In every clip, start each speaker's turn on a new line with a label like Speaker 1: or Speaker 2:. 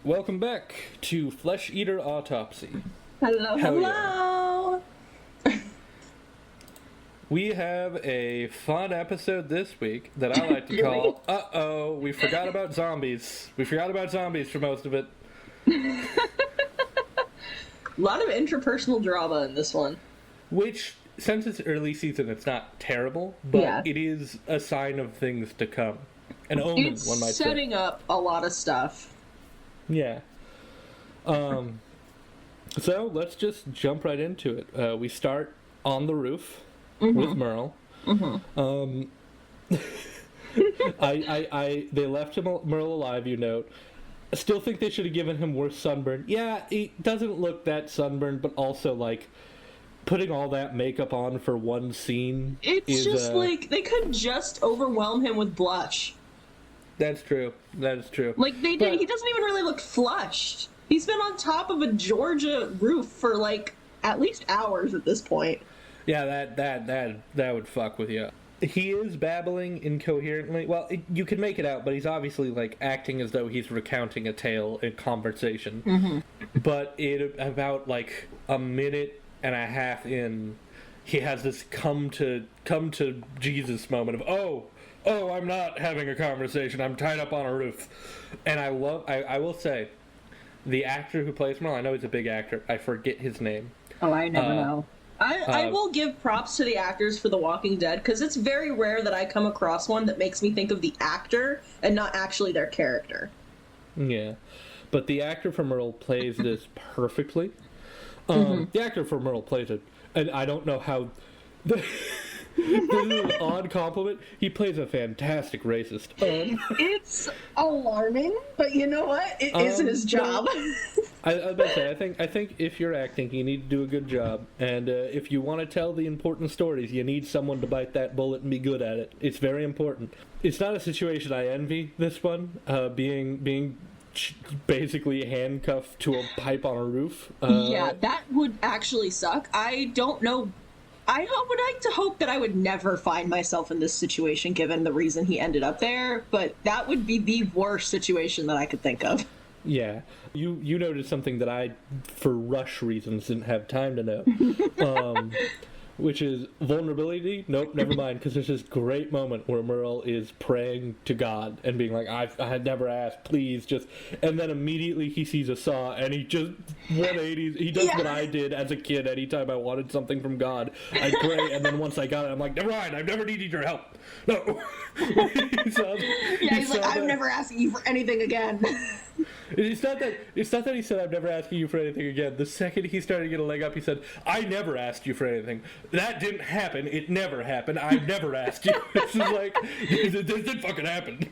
Speaker 1: Welcome back to Flesh Eater Autopsy.
Speaker 2: Hello, hello!
Speaker 1: Yeah. We have a fun episode this week that I like to call, Uh-oh, we forgot about zombies. We forgot about zombies for most of it.
Speaker 2: A lot of interpersonal drama in this one.
Speaker 1: Which, since it's early season, it's not terrible, but it is a sign of things to come. An omen, one might say.
Speaker 2: It's setting up a lot of stuff.
Speaker 1: Yeah. So, let's just jump right into it. We start on the roof with Merle. They left Merle alive, you note. I still think they should have given him worse sunburn. Yeah, he doesn't look that sunburned, but also, like, putting all that makeup on for one scene
Speaker 2: It's just like, they could just overwhelm him with blush.
Speaker 1: That's true. That is true.
Speaker 2: Like, they did. He doesn't even really look flushed. He's been on top of a Georgia roof for, like, at least hours at this point.
Speaker 1: Yeah, that would fuck with you. He is babbling incoherently. Well, you can make it out, but he's obviously, like, acting as though he's recounting a tale in conversation. But about, like, a minute and a half in, he has this come to Jesus moment of, oh, I'm not having a conversation. I'm tied up on a roof. And I will say, the actor who plays Merle, I know he's a big actor. I forget his name.
Speaker 2: Oh, I never know. I will give props to the actors for The Walking Dead, because it's very rare that I come across one that makes me think of the actor and not actually their character.
Speaker 1: Yeah. But the actor for Merle plays this perfectly. The actor for Merle plays it. And I don't know how... This is an odd compliment. He plays a fantastic racist.
Speaker 2: It's alarming, but you know what? It is his job.
Speaker 1: I was about to say, I think if you're acting, you need to do a good job. And if you want to tell the important stories, you need someone to bite that bullet and be good at it. It's very important. It's not a situation I envy, this one, being basically handcuffed to a pipe on a roof.
Speaker 2: Yeah, that would actually suck. I don't know. I would like to hope that I would never find myself in this situation given the reason he ended up there, but that would be the worst situation that I could think of.
Speaker 1: Yeah. You noted something that I, for rush reasons, didn't have time to know. Which is vulnerability. Nope, never mind, because there's this great moment where Merle is praying to God and being like, I had never asked, please, just... And then immediately he sees a saw, and he just 180s. He does what I did as a kid anytime I wanted something from God. I pray, and then once I got it, I'm like, never mind, I've never needed your help. No.
Speaker 2: He's like, I'm never asking you for anything again.
Speaker 1: It's not that he said, I'm never asking you for anything again. The second he started to get a leg up, he said, I never asked you for anything. That didn't happen. It never happened. I've never asked you. This is like, this didn't fucking happen.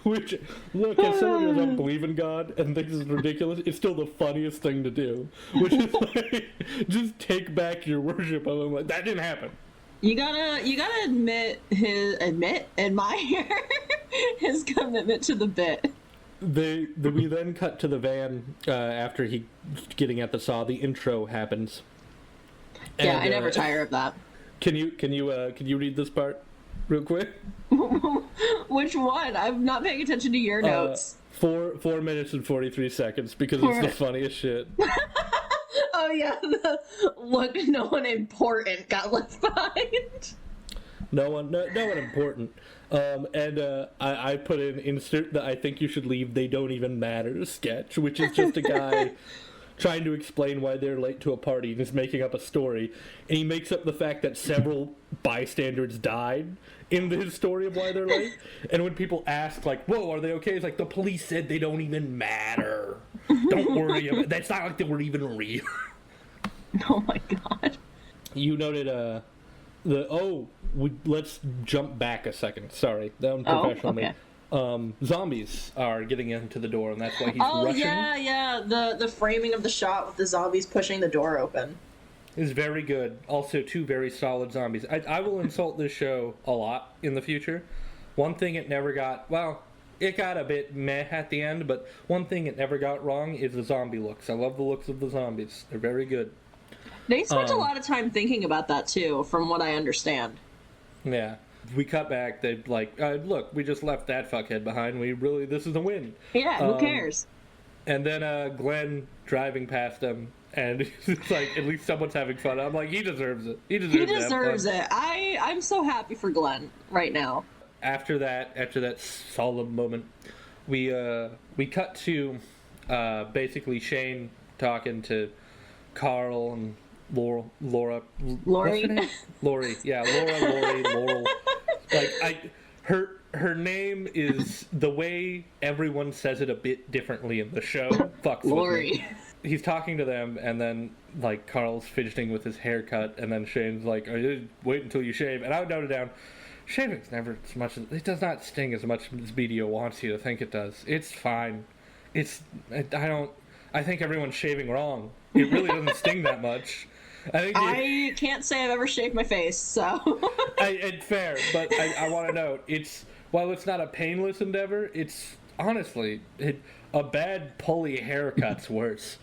Speaker 1: Which, look, as someone who doesn't believe in God and thinks it's ridiculous, it's still the funniest thing to do. Which is like, just take back your worship of him. Like, that didn't happen.
Speaker 2: You gotta admire his commitment to the bit.
Speaker 1: We then cut to the van after he getting at the saw. The intro happens.
Speaker 2: Yeah, I never tire of that.
Speaker 1: Can you read this part real quick?
Speaker 2: Which one? I'm not paying attention to your notes.
Speaker 1: 4 minutes and 43 seconds because it's the funniest shit.
Speaker 2: Oh yeah, look, no one important got left behind.
Speaker 1: No one important. I put in insert the I think you should leave, they don't even matter sketch, which is just a guy trying to explain why they're late to a party and is making up a story. And he makes up the fact that several bystanders died in his story of why they're late. And when people ask, like, whoa, are they okay? It's like, the police said they don't even matter. Don't worry about it. That's not like they were even real.
Speaker 2: Oh my god.
Speaker 1: You noted, let's jump back a second. Sorry, that was professional me. Zombies are getting into the door, and that's why he's rushing.
Speaker 2: Oh, yeah. The framing of the shot with the zombies pushing the door open
Speaker 1: is very good. Also, 2 very solid zombies. I will insult this show a lot in the future. One thing it never got... Well, it got a bit meh at the end, but one thing it never got wrong is the zombie looks. I love the looks of the zombies. They're very good.
Speaker 2: They spent a lot of time thinking about that, too, from what I understand.
Speaker 1: Yeah. We cut back, they're like, look, we just left that fuckhead behind. This is a win.
Speaker 2: Yeah, who cares?
Speaker 1: And then Glenn driving past him, and it's like, at least someone's having fun. I'm like, he deserves it. He deserves
Speaker 2: it. I'm so happy for Glenn right now.
Speaker 1: After that solemn moment, we cut to basically Shane talking to Carl and Lori. What's her name? Lori. Yeah, Lori, Laurel. Like, her name is, the way everyone says it a bit differently in the show fucks
Speaker 2: Lori.
Speaker 1: with me. He's talking to them, and then, like, Carl's fidgeting with his haircut, and then Shane's like, wait until you shave. And I would note it down, shaving's never as much as, it does not sting as much as BDO wants you to think it does. It's fine. I think everyone's shaving wrong. It really doesn't sting that much.
Speaker 2: I can't say I've ever shaved my face, so...
Speaker 1: It's fair, but I want to note, while it's not a painless endeavor, it's, honestly, a bad pulley haircut's worse.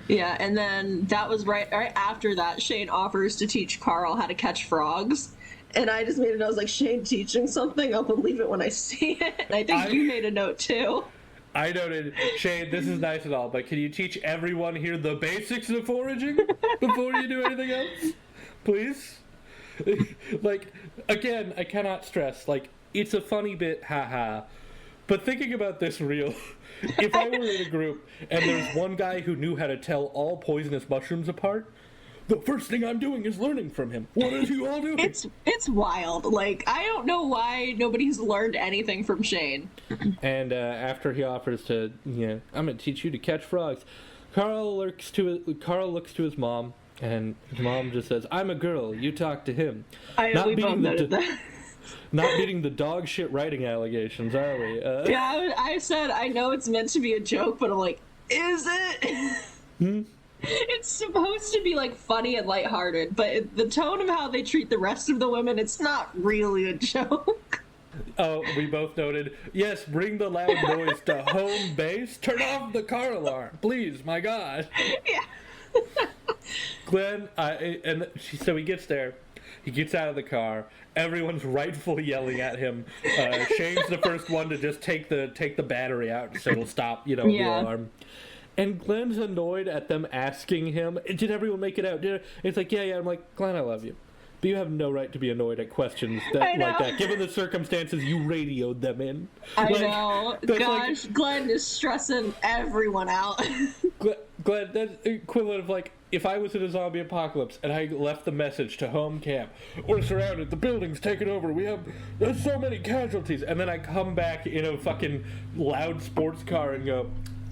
Speaker 2: Yeah, and then that was right after that, Shane offers to teach Carl how to catch frogs. And I just made a note, I was like, Shane teaching something? I'll believe it when I see it. And I think you made a note, too.
Speaker 1: I noted, Shane, this is nice and all, but can you teach everyone here the basics of foraging before you do anything else? Please? Like, again, I cannot stress, like, it's a funny bit, haha. But thinking about this real, if I were in a group and there's one guy who knew how to tell all poisonous mushrooms apart, the first thing I'm doing is learning from him. What is he all doing?
Speaker 2: It's wild. Like, I don't know why nobody's learned anything from Shane.
Speaker 1: And after he offers to, I'm going to teach you to catch frogs, Carl looks to his mom, and his mom just says, I'm a girl, you talk to him.
Speaker 2: I know, we both noted that.
Speaker 1: Not beating the dog shit writing allegations, are we?
Speaker 2: Yeah, I said, I know it's meant to be a joke, but I'm like, is it? It's supposed to be, like, funny and lighthearted, but the tone of how they treat the rest of the women, it's not really a joke.
Speaker 1: Oh, we both noted, yes, bring the loud noise to home base. Turn off the car alarm, please, my God.
Speaker 2: Yeah.
Speaker 1: Glenn, so he gets there. He gets out of the car. Everyone's rightfully yelling at him. Shane's the first one to just take the battery out so it'll stop, the alarm. And Glenn's annoyed at them asking him, did everyone make it out? It's like, yeah. I'm like, Glenn, I love you. But you have no right to be annoyed at questions like that, given the circumstances you radioed them in.
Speaker 2: I know. Gosh, like, Glenn is stressing everyone out.
Speaker 1: Glenn, that's equivalent of, like, if I was in a zombie apocalypse and I left the message to home camp, we're surrounded, the building's taken over, there's so many casualties, and then I come back in a fucking loud sports car and go,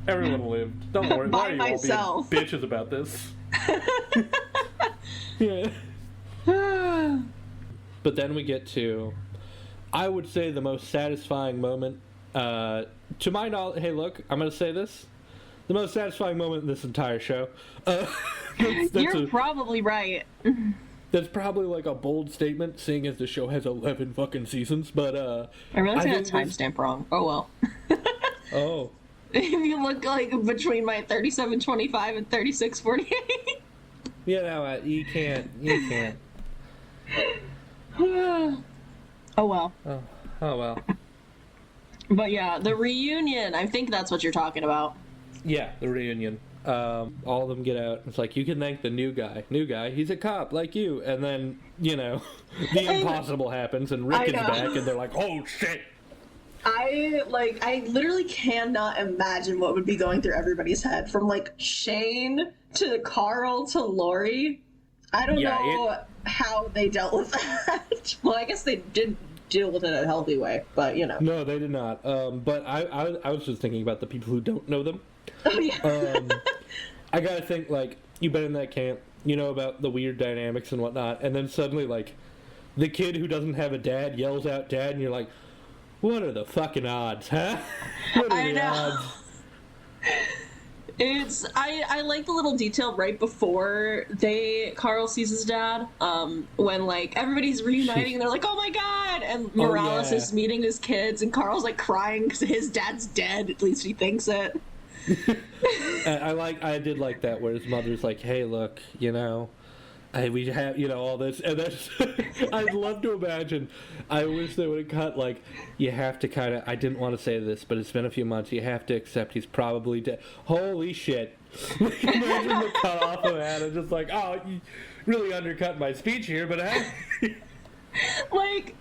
Speaker 1: everyone lived. Don't worry. Why are you all being bitches about this? Yeah. But then we get to, I would say, the most satisfying moment. To my knowledge, hey, look, I'm going to say this. The most satisfying moment in this entire show.
Speaker 2: You're probably right.
Speaker 1: That's probably like a bold statement, seeing as the show has 11 fucking seasons. But
Speaker 2: I realized I had a timestamp wrong. Oh well.
Speaker 1: Oh.
Speaker 2: If you look like between my 37:25 and 36:48.
Speaker 1: Yeah, no, you can't.
Speaker 2: Oh well.
Speaker 1: Oh well.
Speaker 2: But yeah, the reunion. I think that's what you're talking about.
Speaker 1: Yeah, the reunion. All of them get out. It's like, you can thank the new guy. New guy, he's a cop like you. And then, the impossible happens, and Rick is back, and they're like, oh shit.
Speaker 2: I literally cannot imagine what would be going through everybody's head, from like Shane to Carl to Lori. I don't know how they dealt with that. Well, I guess they did deal with it in a healthy way, but
Speaker 1: No, they did not. But I was just thinking about the people who don't know them.
Speaker 2: Oh yeah.
Speaker 1: I gotta think, like, you've been in that camp, you know about the weird dynamics and whatnot, and then suddenly, like, the kid who doesn't have a dad yells out dad, and you're like, what are the fucking odds, huh? What are the odds?
Speaker 2: I like the little detail right before Carl sees his dad, when like everybody's reuniting and they're like, oh my god, and Morales is meeting his kids and Carl's like crying because his dad's dead, at least he thinks it.
Speaker 1: I did like that, where his mother's like, hey, look, we have, all this, and then I'd love to imagine. I wish they would have cut, like, you have to kind of, I didn't want to say this, but it's been a few months, you have to accept he's probably dead. Holy shit. Imagine the cut off of that, and just like, oh, you really undercut my speech here, but
Speaker 2: like,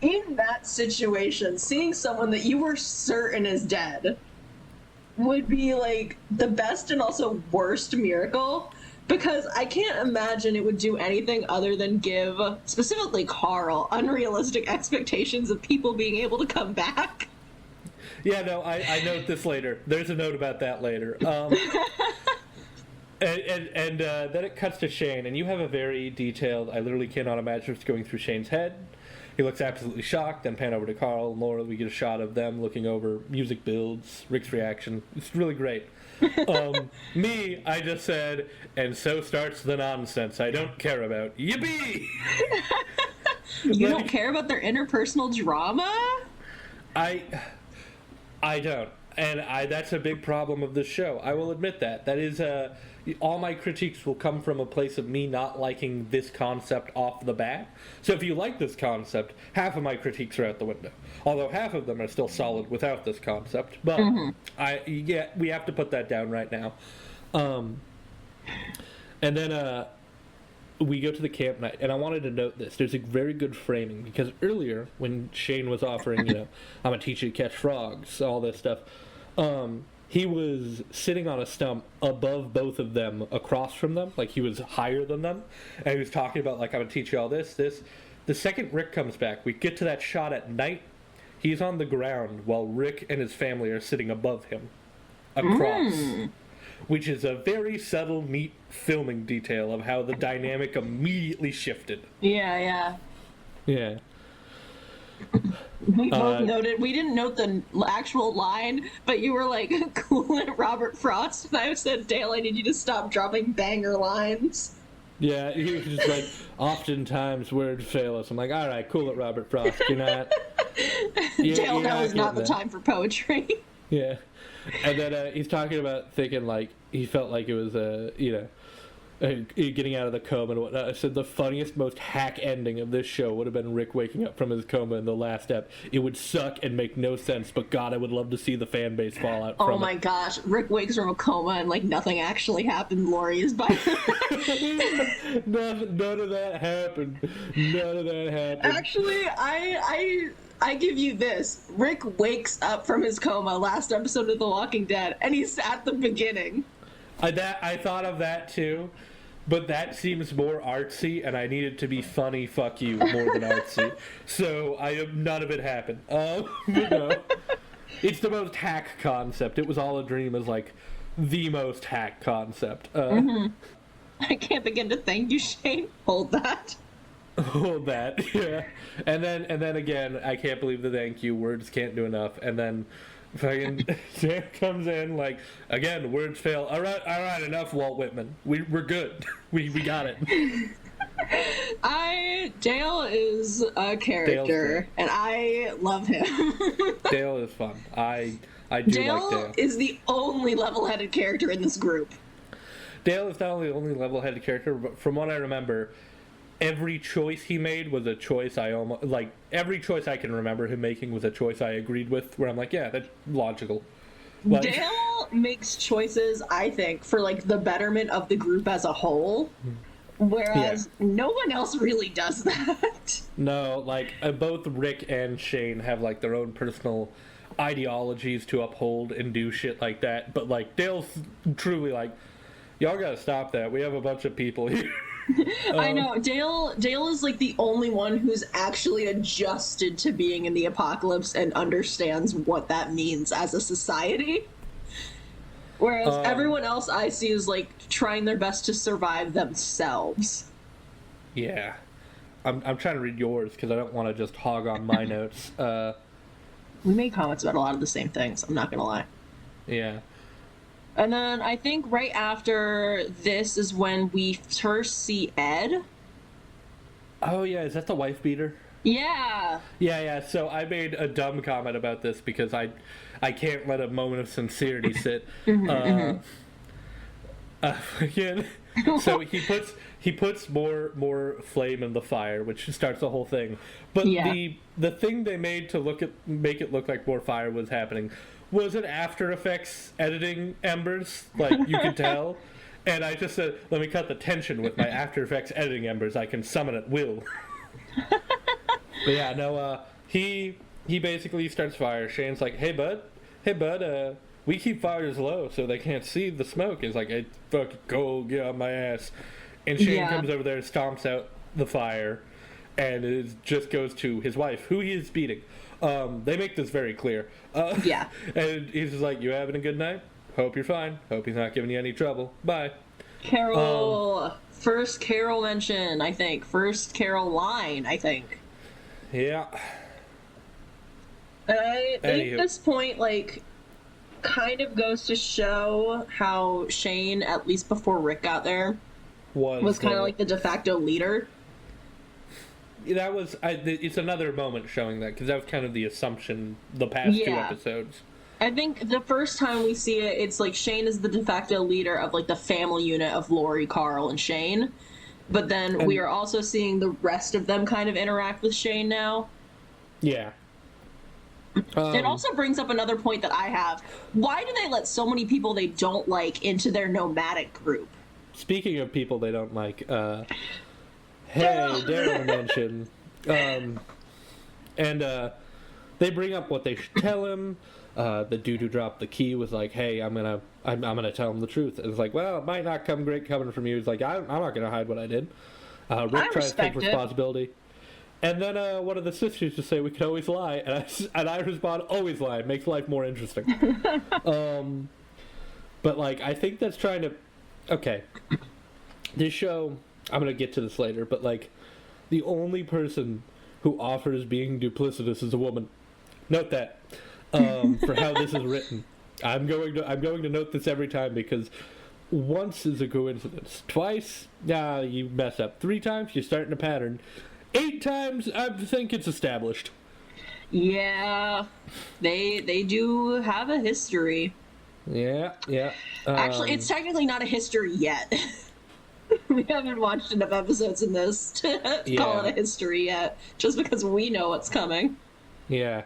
Speaker 2: in that situation, seeing someone that you were certain is dead would be, like, the best and also worst miracle. Because I can't imagine it would do anything other than give, specifically Carl, unrealistic expectations of people being able to come back.
Speaker 1: Yeah, no, I note this later. There's a note about that later. And then it cuts to Shane, and you have a very detailed, I literally cannot imagine what's going through Shane's head. He looks absolutely shocked, then pan over to Carl and Laura. We get a shot of them looking over, music builds, Rick's reaction. It's really great. Me, I just said, and so starts the nonsense I don't care about. Yippee!
Speaker 2: You don't care about their interpersonal drama?
Speaker 1: I don't. And that's a big problem of this show. I will admit that. That is, all my critiques will come from a place of me not liking this concept off the bat. So if you like this concept, half of my critiques are out the window. Although half of them are still solid without this concept. But, we have to put that down right now. And then, we go to the camp night, and I wanted to note this. There's a very good framing, because earlier, when Shane was offering, I'm going to teach you to catch frogs, all this stuff, he was sitting on a stump above both of them, across from them, like he was higher than them, and he was talking about, like, I'm going to teach you all this. The second Rick comes back, we get to that shot at night, he's on the ground, while Rick and his family are sitting above him, across. Which is a very subtle, neat filming detail of how the dynamic immediately shifted.
Speaker 2: Yeah.
Speaker 1: Yeah.
Speaker 2: We both noted, we didn't note the actual line, but you were like, cool at Robert Frost, and I said, Dale, I need you to stop dropping banger lines.
Speaker 1: Yeah, he was just like, oftentimes words fail us. I'm like, all right, cool at Robert Frost, you're not...
Speaker 2: Dale, now is not the time for poetry.
Speaker 1: Yeah. And then he's talking about thinking, like, he felt like it was, getting out of the coma and whatnot. I said the funniest, most hack ending of this show would have been Rick waking up from his coma in the last step. It would suck and make no sense, but God, I would love to see the fan base fall out from it.
Speaker 2: Oh my gosh, Rick wakes from a coma and, like, nothing actually happened. Lori is by...
Speaker 1: None of that happened.
Speaker 2: Actually, I give you this. Rick wakes up from his coma last episode of The Walking Dead, and he's at the beginning.
Speaker 1: I thought of that too, but that seems more artsy, and I need it to be funny, fuck you, more than artsy. So none of it happened. It's the most hack concept. It was all a dream is like the most hack concept.
Speaker 2: I can't begin to thank you, Shane. Hold that.
Speaker 1: Hold that, yeah. And then again, I can't believe the thank you. Words can't do enough. And then fucking Sam comes in like, again, words fail. All right, enough, Walt Whitman. We're good. We got it.
Speaker 2: Dale is a character, and I love him.
Speaker 1: Dale is fun. I do like Dale.
Speaker 2: Is the only level-headed character in this group.
Speaker 1: Dale is not only the only level-headed character, but from what I remember, every choice he made was a choice every choice I can remember him making was a choice I agreed with, where I'm like, yeah, that's logical. Like,
Speaker 2: Dale makes choices, I think, for, like, the betterment of the group as a whole, whereas no one else really does that.
Speaker 1: No, like, both Rick and Shane have, like, their own personal ideologies to uphold and do shit like that, but, like, Dale's truly like, y'all gotta stop that. We have a bunch of people here.
Speaker 2: I know. Dale is, like, the only one who's actually adjusted to being in the apocalypse and understands what that means as a society. Whereas everyone else I see is, like, trying their best to survive themselves.
Speaker 1: Yeah. I'm trying to read yours because I don't want to just hog on my notes.
Speaker 2: We made comments about a lot of the same things, I'm not gonna lie.
Speaker 1: Yeah.
Speaker 2: And then I think right after this is when we first see Ed.
Speaker 1: Oh, yeah. Is that the wife beater?
Speaker 2: Yeah.
Speaker 1: Yeah. So I made a dumb comment about this because I can't let a moment of sincerity sit. Again, So he puts more flame in the fire, which starts the whole thing. But
Speaker 2: Yeah.
Speaker 1: the thing they made to make it look like more fire was happening was an After Effects editing embers, like you could tell. And I just said, let me cut the tension with my After Effects editing embers. I can summon at will. But yeah, no, he basically starts fire. Shane's like, hey bud, we keep fires low so they can't see the smoke. It's like, hey, fucking go, get on my ass. And Shane comes over there and stomps out the fire, and it just goes to his wife, who he is beating. They make this very clear.
Speaker 2: Yeah.
Speaker 1: And he's just like, you having a good night? Hope you're fine. Hope he's not giving you any trouble. Bye.
Speaker 2: Carol. First Carol mention, I think. First Carol line, I think.
Speaker 1: Yeah.
Speaker 2: And I think this point, like, kind of goes to show how Shane, at least before Rick got there, was kind of like the de facto leader.
Speaker 1: That was... it's another moment showing that, because that was kind of the assumption the past 2 episodes.
Speaker 2: I think the first time we see it, it's like Shane is the de facto leader of like the family unit of Lori, Carl, and Shane. But then we are also seeing the rest of them kind of interact with Shane now.
Speaker 1: Yeah.
Speaker 2: It also brings up another point that I have. Why do they let so many people they don't like into their nomadic group?
Speaker 1: Speaking of people they don't like, hey, Daryl mentioned. And they bring up what they should tell him. The dude who dropped the key was like, hey, I'm gonna tell him the truth. And it's like, well, it might not come great coming from you. He's like, I'm not gonna hide what I did. Rick tries to take responsibility. And then one of the sisters just say, we could always lie. And I respond, always lie. It makes life more interesting. But, like, I think that's trying to... Okay. This show, I'm going to get to this later, but, like, the only person who offers being duplicitous is a woman. Note that. For how this is written. I'm going to note this every time, because once is a coincidence. Twice, you mess up. 3 times, you're starting a pattern. 8 times, I think it's established.
Speaker 2: Yeah, they do have a history.
Speaker 1: Yeah.
Speaker 2: Actually, it's technically not a history yet. We haven't watched enough episodes in this to call it a history yet, just because we know what's coming.
Speaker 1: Yeah.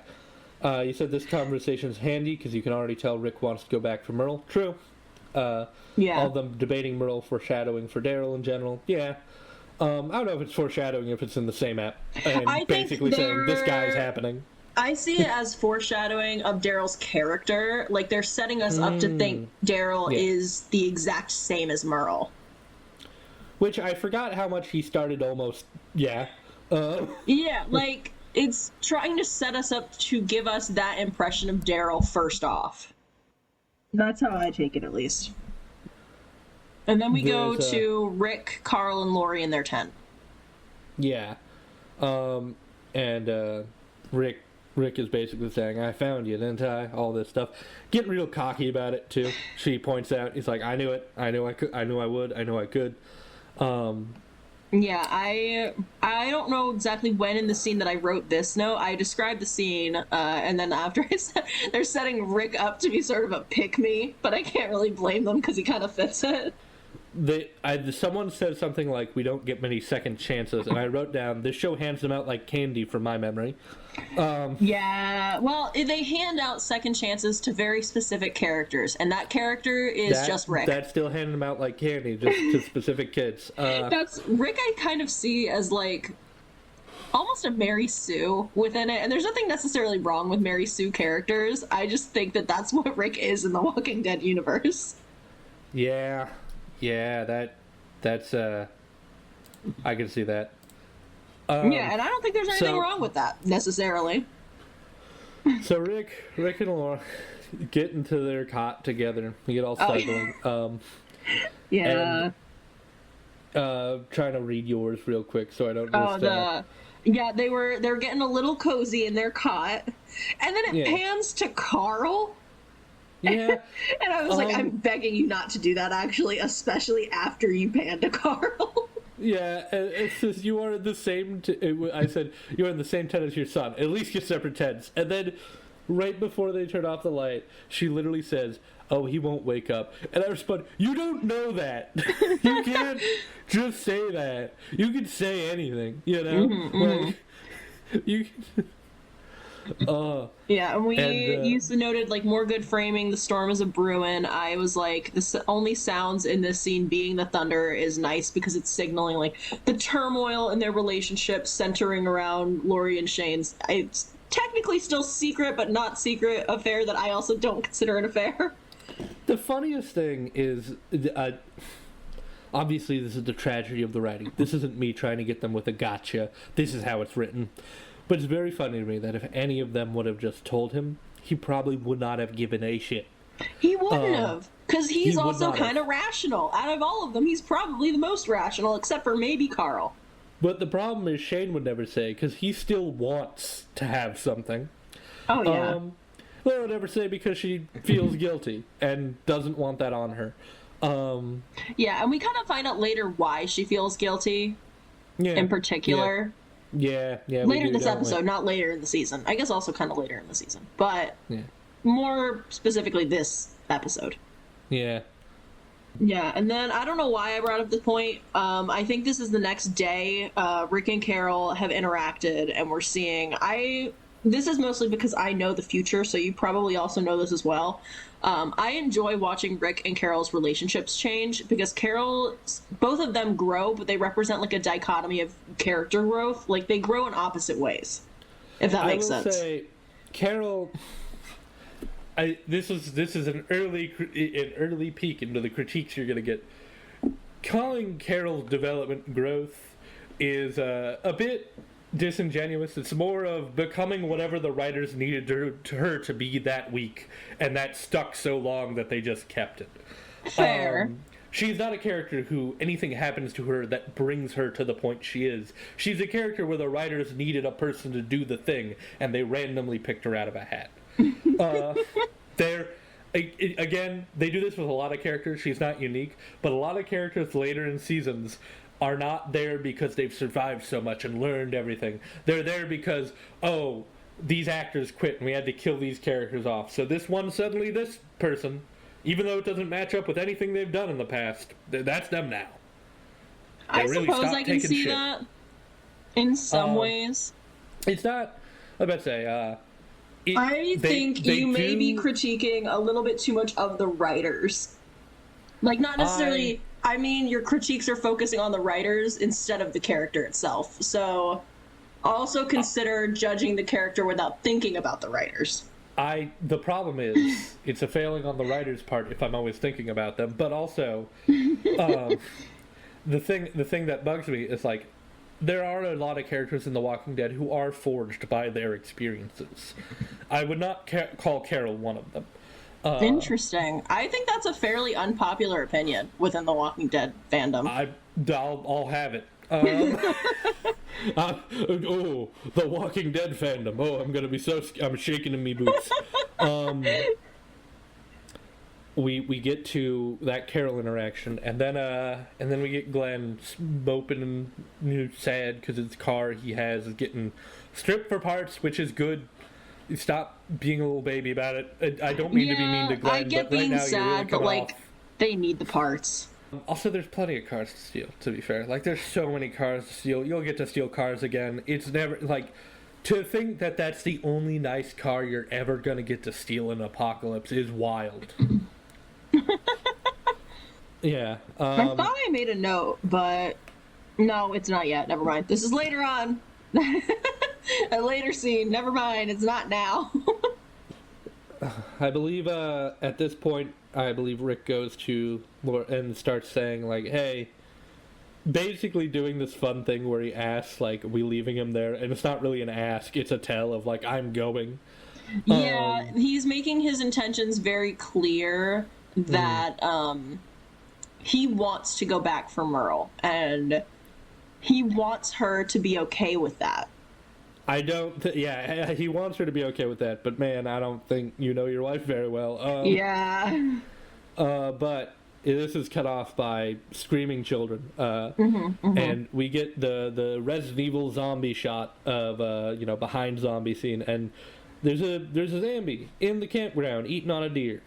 Speaker 1: You said this conversation's handy because you can already tell Rick wants to go back for Merle. True. All of them debating Merle, foreshadowing for Daryl in general. Yeah. I don't know if it's foreshadowing, if it's in the same app, and basically saying this guy's happening.
Speaker 2: I see it as foreshadowing of Daryl's character. Like, they're setting us up to think Daryl is the exact same as Merle.
Speaker 1: Which I forgot how much he started almost. Yeah,
Speaker 2: like, it's trying to set us up to give us that impression of Daryl first off. That's how I take it, at least. And then we go to Rick, Carl, and Lori in their tent. Yeah.
Speaker 1: And Rick is basically saying, I found you, didn't I? All this stuff. Getting real cocky about it, too. She points out, he's like, I knew it. I knew I could. I knew I would. I knew I could.
Speaker 2: Yeah, I don't know exactly when in the scene that I wrote this note. I described the scene, and then after I said, they're setting Rick up to be sort of a pick-me, but I can't really blame them because he kind of fits it.
Speaker 1: Someone said something like, we don't get many second chances, and I wrote down, this show hands them out like candy from my memory.
Speaker 2: Yeah, well, they hand out second chances to very specific characters, and that character is just Rick.
Speaker 1: That's still handing them out like candy, just to specific kids.
Speaker 2: That's Rick. I kind of see as like almost a Mary Sue within it, and there's nothing necessarily wrong with Mary Sue characters. I just think that that's what Rick is in the Walking Dead universe.
Speaker 1: Yeah, that's I can see that.
Speaker 2: Yeah, and I don't think there's anything wrong with that, necessarily.
Speaker 1: So Rick and Laura get into their cot together. We get all snuggling.
Speaker 2: Yeah.
Speaker 1: And, trying to read yours real quick so I don't miss
Speaker 2: Yeah, they were getting a little cozy in their cot. And then it pans to Carl.
Speaker 1: Yeah.
Speaker 2: And I was like, I'm begging you not to do that, actually, especially after you pan to Carl.
Speaker 1: Yeah, it says you are in the same... I said, you are in the same tent as your son. At least get separate tents. And then right before they turn off the light, she literally says, "Oh, he won't wake up." And I respond, "You don't know that. You can't just say that. You can say anything, you know? Like, you
Speaker 2: yeah, and we used to noted, like, more good framing, the storm is a brewing. I was like, the only sounds in this scene being the thunder is nice because it's signaling, like, the turmoil in their relationship centering around Lori and Shane's. It's technically still secret, but not secret affair that I also don't consider an affair.
Speaker 1: The funniest thing is, obviously this is the tragedy of the writing. This isn't me trying to get them with a gotcha. This is how it's written. But it's very funny to me that if any of them would have just told him, he probably would not have given a shit.
Speaker 2: He wouldn't have, because he's also kind of rational. Out of all of them, he's probably the most rational, except for maybe Carl.
Speaker 1: But the problem is Shane would never say, because he still wants to have something.
Speaker 2: Oh, yeah.
Speaker 1: Laura would never say because she feels guilty and doesn't want that on her.
Speaker 2: Yeah, and we kind of find out later why she feels guilty in particular.
Speaker 1: Yeah.
Speaker 2: Later in this episode, not later in the season. I guess also kind of later in the season. But more specifically this episode.
Speaker 1: Yeah.
Speaker 2: Yeah, and then I don't know why I brought up this point. I think this is the next day. Rick and Carol have interacted, and we're seeing... This is mostly because I know the future, so you probably also know this as well. I enjoy watching Rick and Carol's relationships change because both of them grow, but they represent like a dichotomy of character growth. Like they grow in opposite ways, if that makes sense. I will say,
Speaker 1: Carol. This is an early peek into the critiques you're gonna get. Calling Carol's development growth is a bit disingenuous. It's more of becoming whatever the writers needed her to be that week, and that stuck so long that they just kept it.
Speaker 2: Fair.
Speaker 1: She's not a character who anything happens to her that brings her to the point she is. She's a character where the writers needed a person to do the thing, and they randomly picked her out of a hat. Again, they do this with a lot of characters. She's not unique, but a lot of characters later in seasons are not there because they've survived so much and learned everything. They're there because, these actors quit and we had to kill these characters off. So this person, even though it doesn't match up with anything they've done in the past, that's them now.
Speaker 2: I suppose I can see that in some ways.
Speaker 1: It's not, I bet say,
Speaker 2: I think you may be critiquing a little bit too much of the writers. Like, not necessarily... I mean, your critiques are focusing on the writers instead of the character itself. So also consider judging the character without thinking about the writers.
Speaker 1: The problem is, it's a failing on the writer's part if I'm always thinking about them. But also, the thing that bugs me is, like, there are a lot of characters in The Walking Dead who are forged by their experiences. I would not call Carol one of them.
Speaker 2: Interesting. I think that's a fairly unpopular opinion within the Walking Dead fandom.
Speaker 1: I'll have it. The Walking Dead fandom. I'm gonna be I'm shaking in me boots. We get to that Carol interaction, and then we get Glenn moping and sad because his car he has is getting stripped for parts, which is good. Stop being a little baby about it. I don't mean to be mean to Glenn,
Speaker 2: I get
Speaker 1: but right
Speaker 2: being
Speaker 1: now
Speaker 2: sad,
Speaker 1: you're really
Speaker 2: but like they need the parts.
Speaker 1: Also, there's plenty of cars to steal, to be fair. Like, there's so many cars to steal. You'll get to steal cars again. It's never, like, to think that that's the only nice car you're ever going to get to steal in Apocalypse is wild. Yeah.
Speaker 2: I thought I made a note, but no, it's not yet. Never mind. This is later on. A later scene. Never mind. It's not now.
Speaker 1: I believe at this point, Rick goes to Laura and starts saying, like, hey, basically doing this fun thing where he asks, like, are we leaving him there? And it's not really an ask, it's a tell of, like, I'm going.
Speaker 2: Yeah, he's making his intentions very clear that he wants to go back for Merle, and he wants her to be okay with that.
Speaker 1: He wants her to be okay with that, but man, I don't think you know your wife very well.
Speaker 2: Yeah.
Speaker 1: But this is cut off by screaming children. And we get the Resident Evil zombie shot of, behind zombie scene, and there's a zombie in the campground eating on a deer.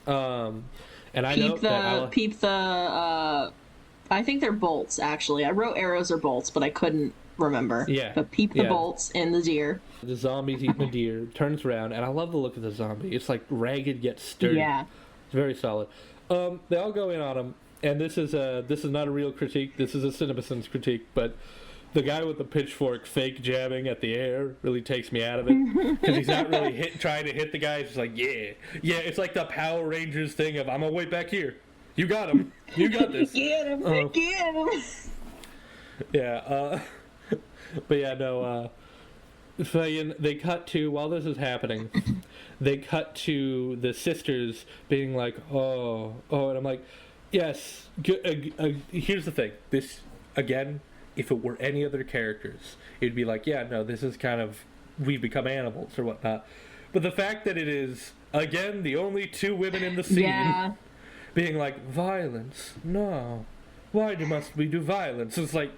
Speaker 1: And I know
Speaker 2: peep the I think they're bolts, actually. I wrote arrows or bolts, but I couldn't remember.
Speaker 1: Yeah.
Speaker 2: But peep the bolts in the deer.
Speaker 1: The zombie's eating a deer, turns around, and I love the look of the zombie. It's like ragged yet sturdy.
Speaker 2: Yeah.
Speaker 1: It's very solid. They all go in on him, and this is not a real critique. This is a CinemaSins critique, but the guy with the pitchfork fake jabbing at the air really takes me out of it, because he's not really trying to hit the guy. He's just like, yeah. It's like the Power Rangers thing of, I'm gonna wait back here. You got him. You got this.
Speaker 2: Get him. Get him.
Speaker 1: Yeah. But yeah, no. They cut to, while this is happening, they cut to the sisters being like, oh, and I'm like, yes. Here's the thing. This, again, if it were any other characters, it'd be like, yeah, no, this is kind of, we've become animals or whatnot. But the fact that it is, again, the only two women in the scene being like, violence, no. Why must we do violence? It's like,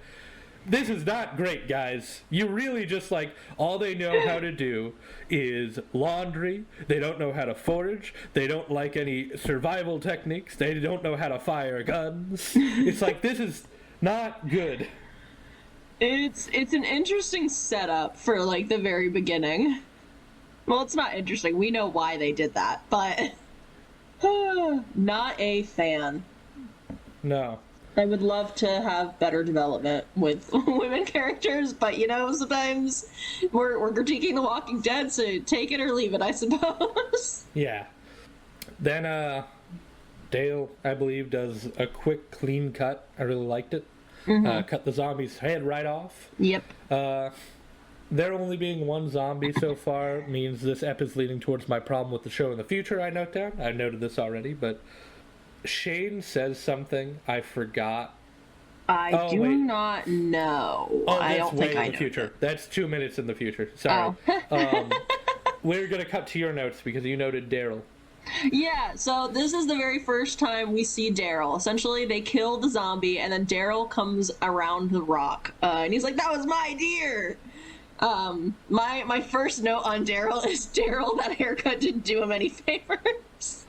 Speaker 1: this is not great, guys. You really just, like, all they know how to do is laundry. They don't know how to forage. They don't like any survival techniques. They don't know how to fire guns. It's like, this is not good.
Speaker 2: It's an interesting setup for, like, the very beginning. Well, it's not interesting. We know why they did that, but not a fan.
Speaker 1: No.
Speaker 2: I would love to have better development with women characters, but, you know, sometimes we're critiquing The Walking Dead, so take it or leave it, I suppose.
Speaker 1: Yeah. Then, Dale, I believe, does a quick, clean cut. I really liked it. Cut the zombie's head right off.
Speaker 2: Yep.
Speaker 1: There only being one zombie so far means this ep is leading towards my problem with the show in the future, I note down. I noted this already, but Shane says something I forgot.
Speaker 2: I do not know.
Speaker 1: Oh,
Speaker 2: I
Speaker 1: that's
Speaker 2: don't
Speaker 1: way
Speaker 2: think
Speaker 1: in
Speaker 2: I
Speaker 1: the
Speaker 2: know.
Speaker 1: future. That's 2 minutes in the future. Sorry. We're going to cut to your notes because you noted Daryl.
Speaker 2: Yeah, so this is the very first time we see Daryl. Essentially, they kill the zombie, and then Daryl comes around the rock, and he's like, "That was my deer." My first note on Daryl is Daryl, that haircut didn't do him any favors.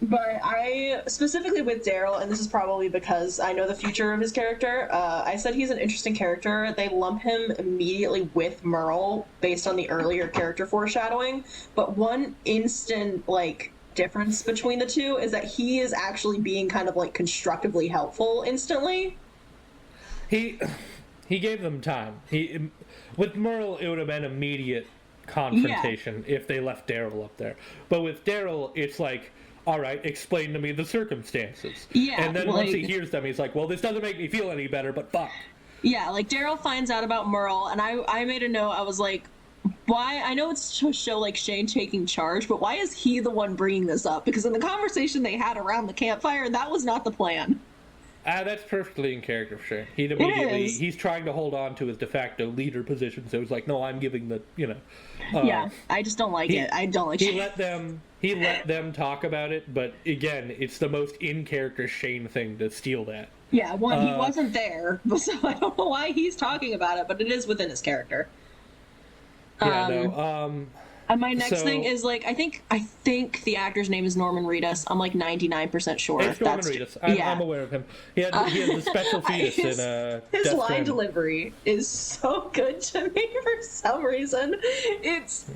Speaker 2: But I, specifically with Daryl, and this is probably because I know the future of his character, I said he's an interesting character. They lump him immediately with Merle based on the earlier character foreshadowing, but one instant, like, difference between the two is that he is actually being kind of, like, constructively helpful instantly.
Speaker 1: He gave them time. With Merle, it would have been immediate confrontation if they left Daryl up there. But with Daryl, it's like, all right, explain to me the circumstances.
Speaker 2: Yeah,
Speaker 1: and then once he hears them, he's like, well, this doesn't make me feel any better, but fuck.
Speaker 2: Yeah, like, Daryl finds out about Merle, and I made a note, I was like, why? I know it's to show, like, Shane taking charge, but why is he the one bringing this up? Because in the conversation they had around the campfire, that was not the plan.
Speaker 1: That's perfectly in character for sure. He's trying to hold on to his de facto leader position, so it's like, no, I'm giving the,
Speaker 2: yeah, I just don't like it. I don't like it.
Speaker 1: He let them talk about it, but again, it's the most in-character Shane thing to steal that.
Speaker 2: Yeah, he wasn't there, so I don't know why he's talking about it, but it is within his character. And my next thing is, like, I think the actor's name is Norman Reedus. I'm, like, 99% sure.
Speaker 1: It's Norman Reedus. I'm aware of him. He has a special fetus in
Speaker 2: his line delivery is so good to me for some reason.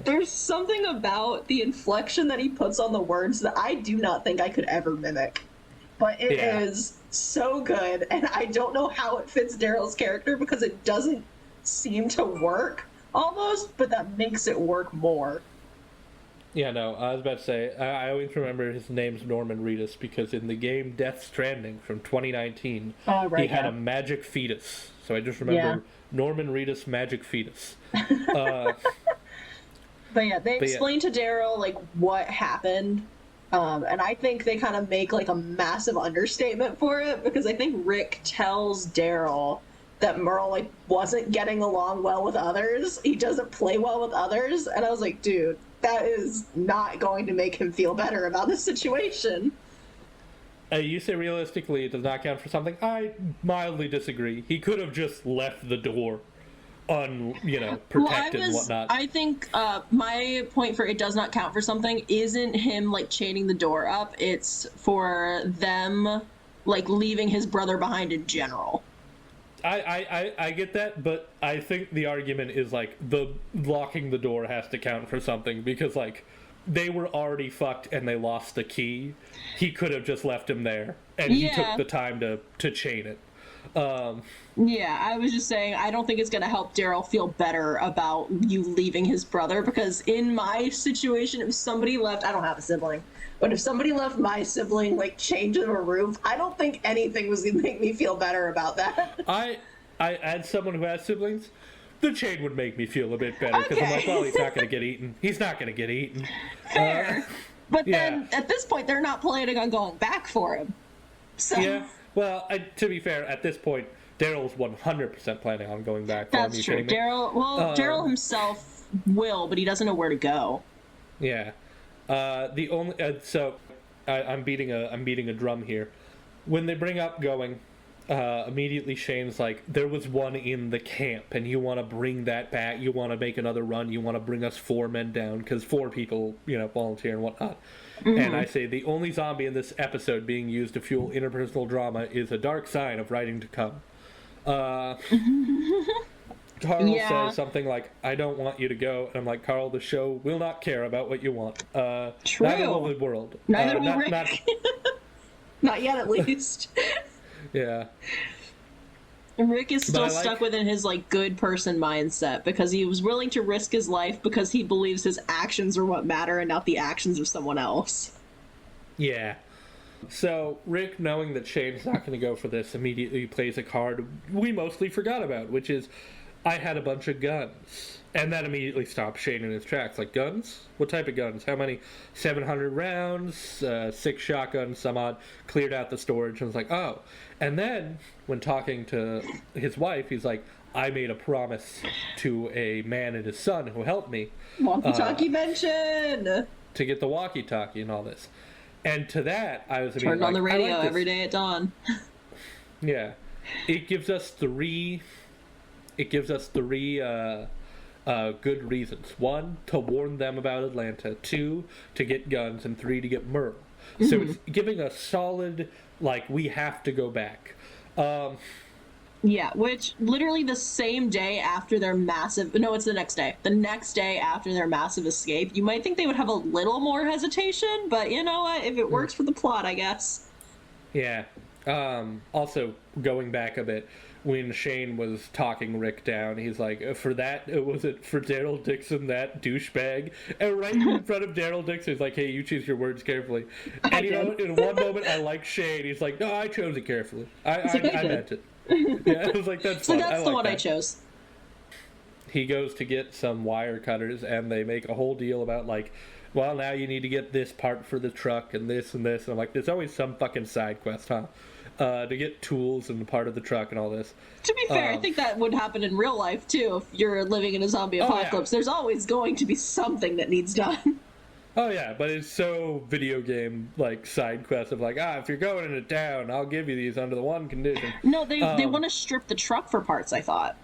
Speaker 2: There's something about the inflection that he puts on the words that I do not think I could ever mimic. But it is so good, and I don't know how it fits Daryl's character because it doesn't seem to work. Almost, but that makes it work more.
Speaker 1: Yeah, no, I was about to say, I always remember his name's Norman Reedus because in the game Death Stranding from 2019, he had a magic fetus. So I just remember Norman Reedus magic fetus.
Speaker 2: But yeah, they explain to Daryl, like, what happened. And I think they kind of make, like, a massive understatement for it because I think Rick tells Daryl that Merle, like, wasn't getting along well with others. He doesn't play well with others. And I was like, dude, that is not going to make him feel better about the situation.
Speaker 1: You say realistically it does not count for something? I mildly disagree. He could have just left the door protected and whatnot.
Speaker 2: I think my point for it does not count for something isn't him like chaining the door up. It's for them like leaving his brother behind in general.
Speaker 1: I get that, but I think the argument is like the locking the door has to count for something, because like they were already fucked and they lost the key. He could have just left him there, and he took the time to chain it.
Speaker 2: Yeah, I was just saying, I don't think it's going to help Daryl feel better about you leaving his brother, because in my situation, if somebody left, I don't have a sibling, but if somebody left my sibling, like, chained to a roof, I don't think anything was going to make me feel better about that.
Speaker 1: I as someone who has siblings, the chain would make me feel a bit better, because I'm like, well, he's not going to get eaten. He's not going to get eaten.
Speaker 2: Fair. But then, at this point, they're not planning on going back for him. So... Yeah.
Speaker 1: Well, to be fair, at this point, Daryl's 100% planning on going back.
Speaker 2: That's true. Daryl himself will, but he doesn't know where to go.
Speaker 1: Yeah. The only so I'm beating a drum here. When they bring up going, immediately Shane's like, there was one in the camp, and you want to bring that back. You want to make another run. You want to bring us 4 men down because 4 people, volunteer and whatnot. Mm-hmm. And I say the only zombie in this episode being used to fuel interpersonal drama is a dark sign of writing to come. Carl says something like, I don't want you to go. And I'm like, Carl, the show will not care about what you want.
Speaker 2: True.
Speaker 1: Neither will the world.
Speaker 2: Neither will Rick. Not yet, at least.
Speaker 1: Yeah.
Speaker 2: Rick is still stuck within his, like, good person mindset, because he was willing to risk his life because he believes his actions are what matter and not the actions of someone else.
Speaker 1: Yeah. So, Rick, knowing that Shane's not going to go for this, immediately plays a card we mostly forgot about, which is, I had a bunch of guns. And that immediately stops Shane in his tracks. Like, guns? What type of guns? How many? 700 rounds, 6 shotguns, some odd. Cleared out the storage and was like, oh. And then, when talking to his wife, he's like, I made a promise to a man and his son who helped me.
Speaker 2: Walkie-talkie mention!
Speaker 1: To get the walkie-talkie and all this. And to that, I was
Speaker 2: turned on the radio every day at dawn.
Speaker 1: Yeah. It gives us three good reasons. 1, to warn them about Atlanta. 2, to get guns. And 3, to get Merle. Mm-hmm. So it's giving a solid, like, we have to go back.
Speaker 2: Yeah, which literally the same day after their massive... No, it's the next day. The next day after their massive escape, you might think they would have a little more hesitation, but you know what? If it works for the plot, I guess.
Speaker 1: Yeah. Also, going back a bit, when Shane was talking Rick down, he's like, was it for Daryl Dixon, that douchebag? And right in front of Daryl Dixon, he's like, hey, you choose your words carefully. And in one moment, I like Shane. He's like, no, I chose it carefully. I meant it. Yeah, I was like, that's fun.
Speaker 2: So that's the one I chose.
Speaker 1: He goes to get some wire cutters, and they make a whole deal about, like, well, now you need to get this part for the truck, and this and this. And I'm like, there's always some fucking side quest, huh? To get tools and part of the truck and all this.
Speaker 2: To be fair, I think that would happen in real life, too, if you're living in a zombie apocalypse. Yeah. There's always going to be something that needs done.
Speaker 1: Oh, yeah, but it's so video game, like, side quest of, like, if you're going into town, I'll give you these under the one condition.
Speaker 2: No, they want to strip the truck for parts, I thought.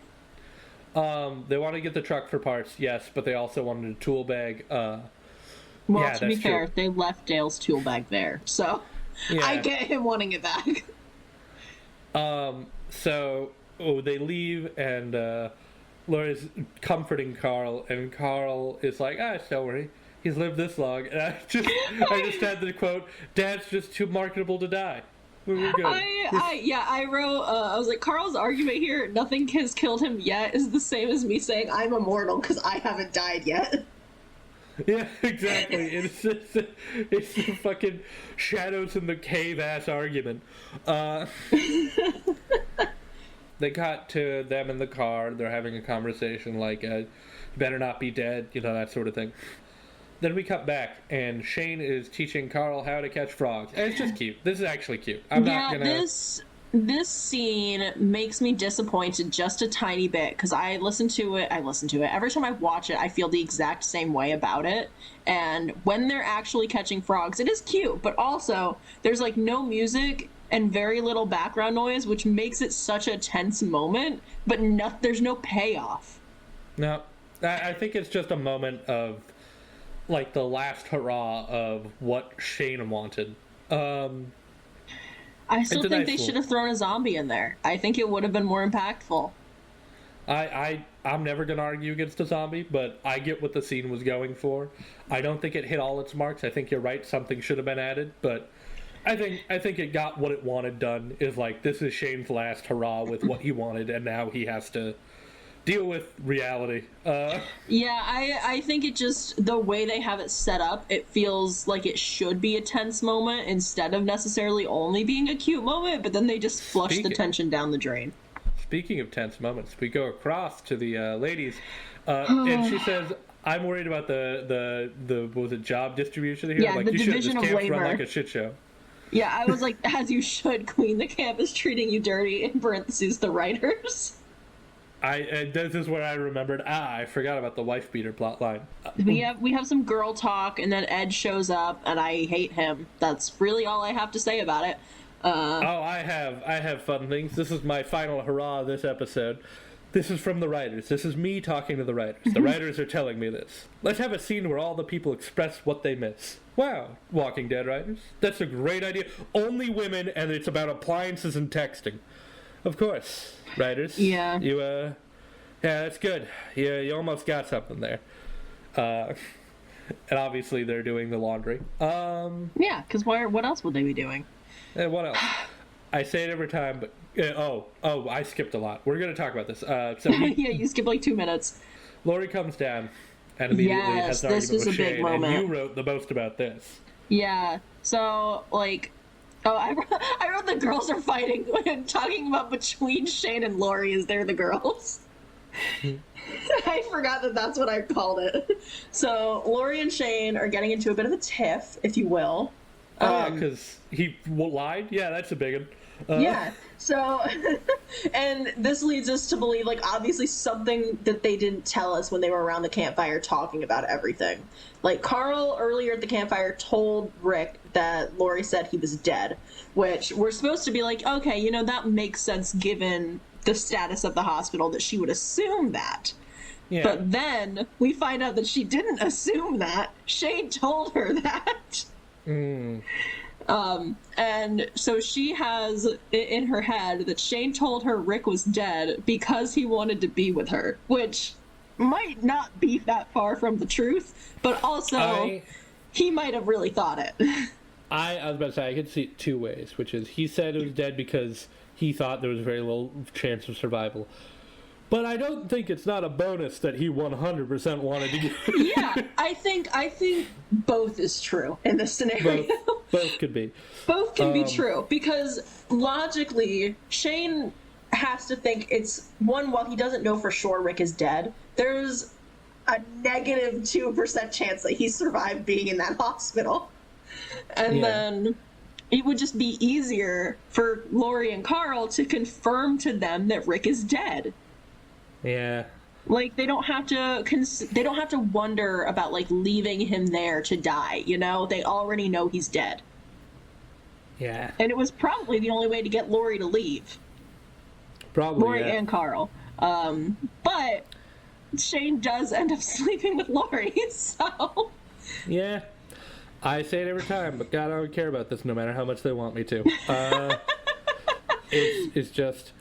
Speaker 1: They want to get the truck for parts, yes, but they also wanted a tool bag.
Speaker 2: To be fair, they left Dale's tool bag there, so I get him wanting it back.
Speaker 1: They leave, and Laura's comforting Carl, and Carl is like, don't worry. He's lived this long, and I just had the quote, Dad's just too marketable to die. We're good.
Speaker 2: I wrote, I was like, Carl's argument here, nothing has killed him yet, is the same as me saying I'm immortal because I haven't died yet.
Speaker 1: Yeah, exactly. It's the fucking shadows in the cave-ass argument. They got to them in the car, they're having a conversation like, better not be dead, that sort of thing. Then we cut back, and Shane is teaching Carl how to catch frogs. And it's just cute. This is actually cute.
Speaker 2: This scene makes me disappointed just a tiny bit, because I listen to it. Every time I watch it, I feel the exact same way about it. And when they're actually catching frogs, it is cute, but also, there's, like, no music, and very little background noise, which makes it such a tense moment, but there's no payoff.
Speaker 1: No, I think it's just a moment of, like, the last hurrah of what Shane wanted.
Speaker 2: I still think they should have thrown a zombie in there. I think it would have been more impactful.
Speaker 1: I'm never going to argue against a zombie, but I get what the scene was going for. I don't think it hit all its marks. I think you're right, something should have been added, but I think it got what it wanted done. Is like, this is Shane's last hurrah with what he wanted, and now he has to deal with reality.
Speaker 2: Yeah, I think it just, the way they have it set up, it feels like it should be a tense moment instead of necessarily only being a cute moment, but then they just flush the tension down the drain.
Speaker 1: Speaking of tense moments, we go across to the ladies, and she says, I'm worried about the what was it, job distribution here?
Speaker 2: Yeah,
Speaker 1: like,
Speaker 2: the
Speaker 1: you
Speaker 2: division
Speaker 1: should,
Speaker 2: of
Speaker 1: this camp's
Speaker 2: labor.
Speaker 1: run like a shit show.
Speaker 2: Yeah, I was like, as you should, Queen. The camp is treating you dirty, in parentheses, the writers.
Speaker 1: This is where I remembered, I forgot about the wife beater plot line.
Speaker 2: We have some girl talk, and then Ed shows up, and I hate him. That's really all I have to say about it.
Speaker 1: I have fun things. This is my final hurrah this episode. This is from the writers. This is me talking to the writers. The writers are telling me this. Let's have a scene where all the people express what they miss. Wow, Walking Dead writers. That's a great idea. Only women, and it's about appliances and texting. Of course, writers.
Speaker 2: Yeah.
Speaker 1: Yeah, that's good. You almost got something there. And obviously they're doing the laundry.
Speaker 2: Yeah, because what else would they be doing?
Speaker 1: What else? I say it every time, but I skipped a lot. We're going to talk about this.
Speaker 2: Yeah, you skipped like 2 minutes.
Speaker 1: Laurie comes down and immediately has an argument with Shane, and you wrote the most about this.
Speaker 2: Yeah, so, like, I wrote the girls are fighting when talking about between Shane and Laurie is they're the girls. I forgot that's what I called it. So, Laurie and Shane are getting into a bit of a tiff, if you will.
Speaker 1: Because he lied? Yeah, that's a big one.
Speaker 2: Yeah, so, and this leads us to believe, like, obviously something that they didn't tell us when they were around the campfire talking about everything. Like, Carl, earlier at the campfire, told Rick that Laurie said he was dead, which we're supposed to be like, okay, that makes sense given the status of the hospital, that she would assume that. Yeah. But then we find out that she didn't assume that. Shane told her that. And so she has in her head that Shane told her Rick was dead because he wanted to be with her, which might not be that far from the truth, but also he might have really thought it.
Speaker 1: I was about to say, I could see it two ways, which is he said it was dead because he thought there was very little chance of survival. But I don't think it's not a bonus that he 100% wanted to get.
Speaker 2: Yeah, I think both is true in this scenario.
Speaker 1: Both could be.
Speaker 2: Both can be true, because logically, Shane has to think it's, one, while he doesn't know for sure Rick is dead, there's a negative 2% chance that he survived being in that hospital. And then it would just be easier for Laurie and Carl to confirm to them that Rick is dead.
Speaker 1: Yeah.
Speaker 2: Like, they don't have to wonder about, like, leaving him there to die, They already know he's dead.
Speaker 1: Yeah.
Speaker 2: And it was probably the only way to get Laurie to leave.
Speaker 1: Probably,
Speaker 2: Laurie and Carl. But Shane does end up sleeping with Laurie, so...
Speaker 1: Yeah. I say it every time, but God, I don't care about this no matter how much they want me to. It's just...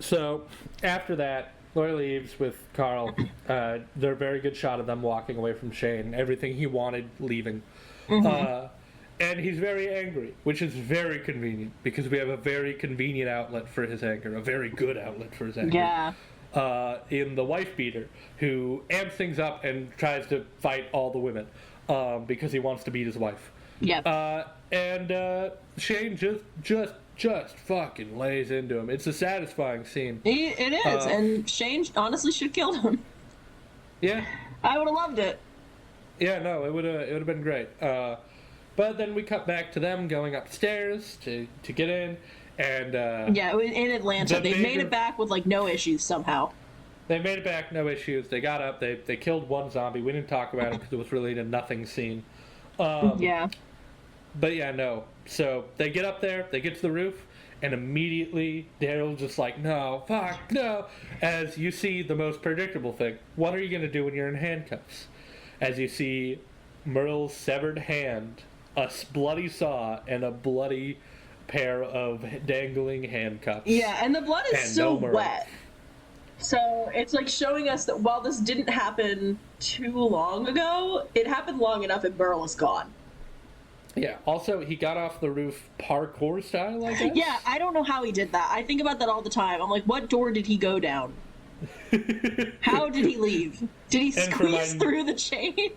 Speaker 1: So, after that, Laurie leaves with Carl. They're a very good shot of them walking away from Shane. Everything he wanted, leaving. And he's very angry, which is very convenient, because we have a very convenient outlet for his anger, a very good outlet for his anger.
Speaker 2: Yeah.
Speaker 1: In the wife beater, who amps things up and tries to fight all the women, because he wants to beat his wife.
Speaker 2: Yep.
Speaker 1: And Shane just fucking lays into him. It's a satisfying scene.
Speaker 2: It is, and Shane honestly should have killed him.
Speaker 1: Yeah.
Speaker 2: I would have loved it.
Speaker 1: Yeah, no, it would have been great. But then we cut back to them going upstairs to get in, and...
Speaker 2: in Atlanta. They made it back with, like, no issues somehow.
Speaker 1: They made it back, no issues. They got up, they killed one zombie. We didn't talk about it because it was really a nothing scene.
Speaker 2: Yeah.
Speaker 1: But yeah, no. So they get up there, they get to the roof, and immediately Daryl's just like, no, fuck, no. As you see the most predictable thing, what are you going to do when you're in handcuffs? As you see Merle's severed hand, a bloody saw, and a bloody pair of dangling handcuffs.
Speaker 2: Yeah, and the blood is
Speaker 1: And
Speaker 2: still
Speaker 1: no Merle.
Speaker 2: wet. So it's like showing us that while this didn't happen too long ago, it happened long enough and Merle is gone.
Speaker 1: Yeah, also, he got off the roof parkour style, I guess?
Speaker 2: Yeah, I don't know how he did that. I think about that all the time. I'm like, what door did he go down? How did he leave? Did he squeeze through the chain?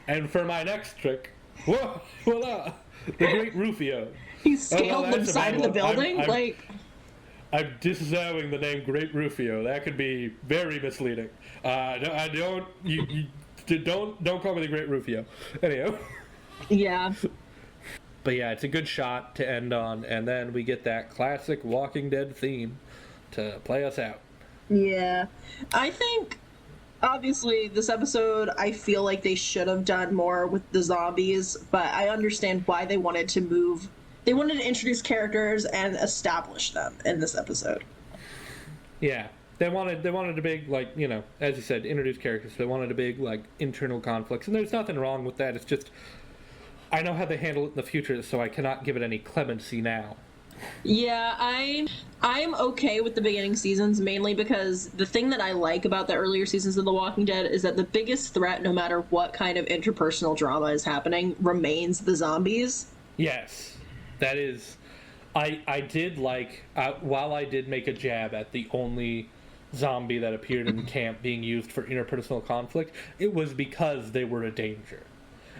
Speaker 1: And for my next trick, whoa, voila, the Great Rufio.
Speaker 2: He scaled the side of the building?
Speaker 1: I'm disavowing the name Great Rufio. That could be very misleading. Don't call me the Great Rufio. Anyhow.
Speaker 2: Yeah.
Speaker 1: But yeah, it's a good shot to end on, and then we get that classic Walking Dead theme to play us out.
Speaker 2: Yeah. I think, obviously, this episode, I feel like they should have done more with the zombies, but I understand why they wanted to move. They wanted to introduce characters and establish them in this episode.
Speaker 1: Yeah. They wanted a big, like, you know, as you said, introduce characters. They wanted a big, like, internal conflicts, and there's nothing wrong with that. It's just, I know how they handle it in the future, so I cannot give it any clemency now.
Speaker 2: Yeah, I'm okay with the beginning seasons, mainly because the thing that I like about the earlier seasons of The Walking Dead is that the biggest threat, no matter what kind of interpersonal drama is happening, remains the zombies.
Speaker 1: Yes. That is, I did like, while I did make a jab at the only zombie that appeared in camp being used for interpersonal conflict, it was because they were a danger.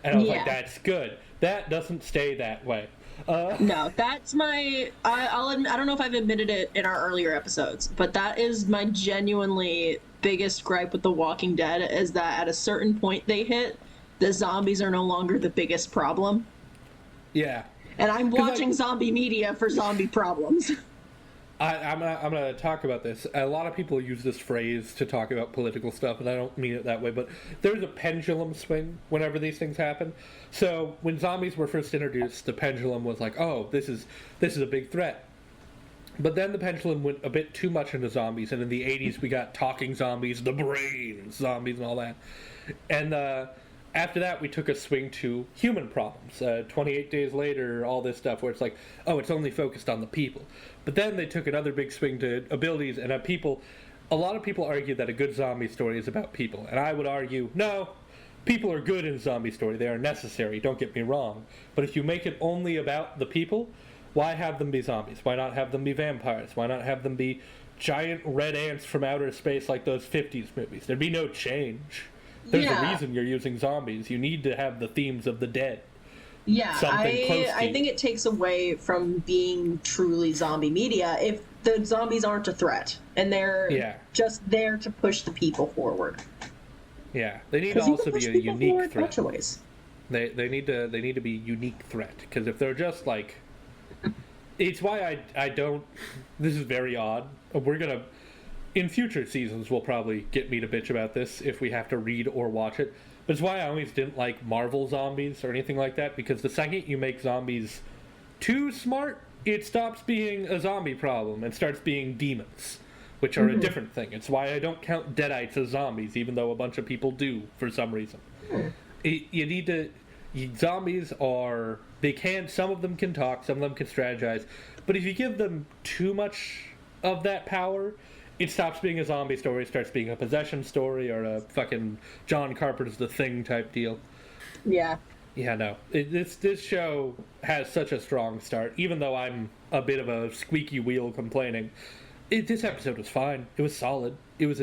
Speaker 1: And I was like, that's good. That doesn't stay that way.
Speaker 2: No, that's my, I'll admit, I don't know if I've admitted it in our earlier episodes, but that is my genuinely biggest gripe with The Walking Dead, is that at a certain point they hit, the zombies are no longer the biggest problem.
Speaker 1: Yeah.
Speaker 2: And I'm watching zombie media for zombie problems.
Speaker 1: I'm gonna talk about this. A lot of people use this phrase to talk about political stuff, and I don't mean it that way, but there's a pendulum swing whenever these things happen. So when zombies were first introduced, the pendulum was like, oh, this is a big threat. But then the pendulum went a bit too much into zombies, and in the 80s we got talking zombies, the brain zombies, and all that. And after that, we took a swing to human problems. 28 Days Later, all this stuff where it's like, oh, it's only focused on the people. But then they took another big swing to abilities and people. A lot of people argue that a good zombie story is about people. And I would argue, no, people are good in zombie story. They are necessary, don't get me wrong. But if you make it only about the people, why have them be zombies? Why not have them be vampires? Why not have them be giant red ants from outer space like those 50s movies? There'd be no change. There's a reason you're using zombies. You need to have the themes of the dead.
Speaker 2: Yeah, I think it takes away from being truly zombie media if the zombies aren't a threat and they're just there to push the people forward.
Speaker 1: Yeah, they need to also be a unique threat.
Speaker 2: Bunch of ways.
Speaker 1: They need to be a unique threat, because if they're just like, it's why I don't. This is very odd. We're gonna. In future seasons, we'll probably get me to bitch about this if we have to read or watch it. But it's why I always didn't like Marvel zombies or anything like that, because the second you make zombies too smart, it stops being a zombie problem and starts being demons, which are a different thing. It's why I don't count Deadites as zombies, even though a bunch of people do for some reason. You need to... Zombies are... Some of them can talk, some of them can strategize, but if you give them too much of that power... It stops being a zombie story, it starts being a possession story, or a fucking John Carpenter's The Thing type deal.
Speaker 2: Yeah.
Speaker 1: Yeah, no. This show has such a strong start, even though I'm a bit of a squeaky wheel complaining. This episode was fine. It was solid. It was